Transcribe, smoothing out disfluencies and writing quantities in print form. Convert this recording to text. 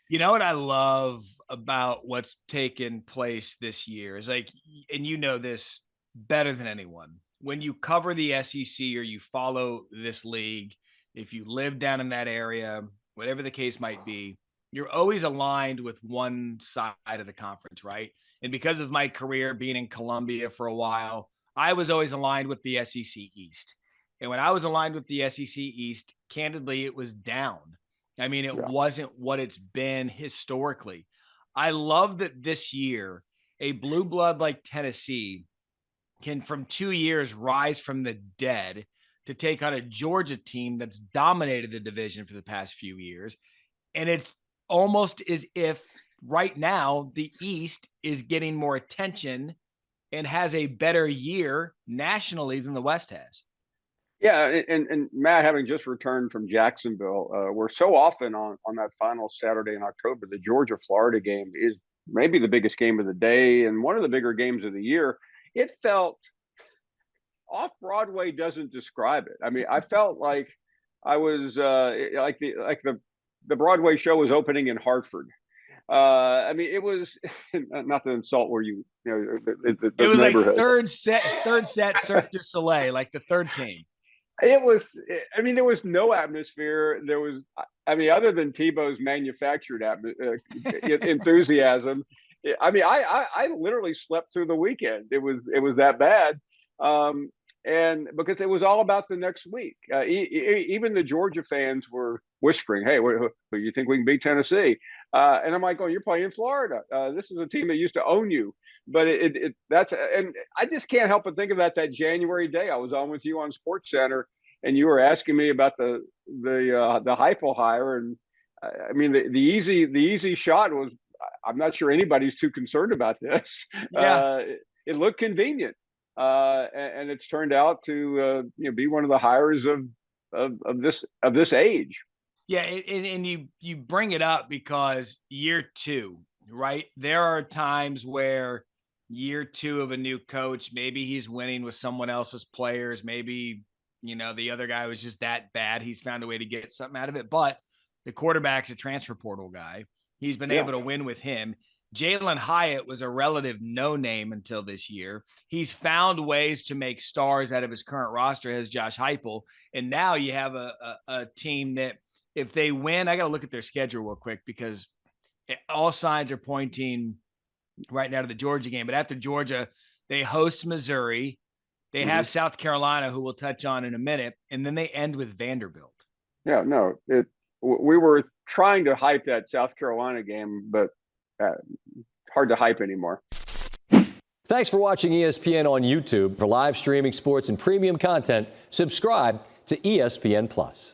You know what I love about what's taken place this year is like, and you know this better than anyone. When you cover the SEC or you follow this league, if you live down in that area, whatever the case might be, you're always aligned with one side of the conference, right? And because of my career being in Columbia for a while, I was always aligned with the SEC East. And when I was aligned with the SEC East, candidly, it was down. I mean, it Yeah. wasn't what it's been historically. I love that this year, a blue blood like Tennessee can, from 2 years, rise from the dead to take on a Georgia team that's dominated the division for the past few years. And it's almost as if right now the East is getting more attention and has a better year nationally than the West has. Yeah, and Matt, having just returned from Jacksonville, we're so often on that final Saturday in October. The Georgia Florida game is maybe the biggest game of the day and one of the bigger games of the year. It felt off Broadway doesn't describe it. I mean, I felt like I was the Broadway show was opening in Hartford. I mean, it was not to insult where It the was like neighborhood. third set Cirque du Soleil, like the third team. It was. I mean, there was no atmosphere. There was. I mean, other than Tebow's manufactured enthusiasm. I mean, I literally slept through the weekend. It was that bad. And because it was all about the next week. Even the Georgia fans were whispering, "Hey, what you think we can beat Tennessee?" And I'm like, "Oh, you're playing Florida. This is a team that used to own you." But that's and I just can't help but think about that January day. I was on with you on Sports Center, and you were asking me about the Heupel hire, and I mean the easy shot was I'm not sure anybody's too concerned about this. Yeah. It looked convenient, and it's turned out to be one of the hires of this age. Yeah, and you bring it up because year two, right? There are times where year two of a new coach, maybe he's winning with someone else's players, maybe the other guy was just that bad. He's found a way to get something out of it, but the quarterback's a transfer portal guy. He's been Yeah, able to win with him. Jalen Hyatt was a relative no name until this year. He's found ways to make stars out of his current roster, as Josh Heupel, and now you have a team that if they win, I got to look at their schedule real quick because all signs are pointing right now to the Georgia game. But after Georgia, they host Missouri. They have hmm South Carolina, who we'll touch on in a minute, and then they end with Vanderbilt. yeah. No, we were trying to hype that South Carolina game, but hard to hype anymore. Thanks for watching ESPN on YouTube. For live streaming sports and premium content, subscribe to ESPN Plus.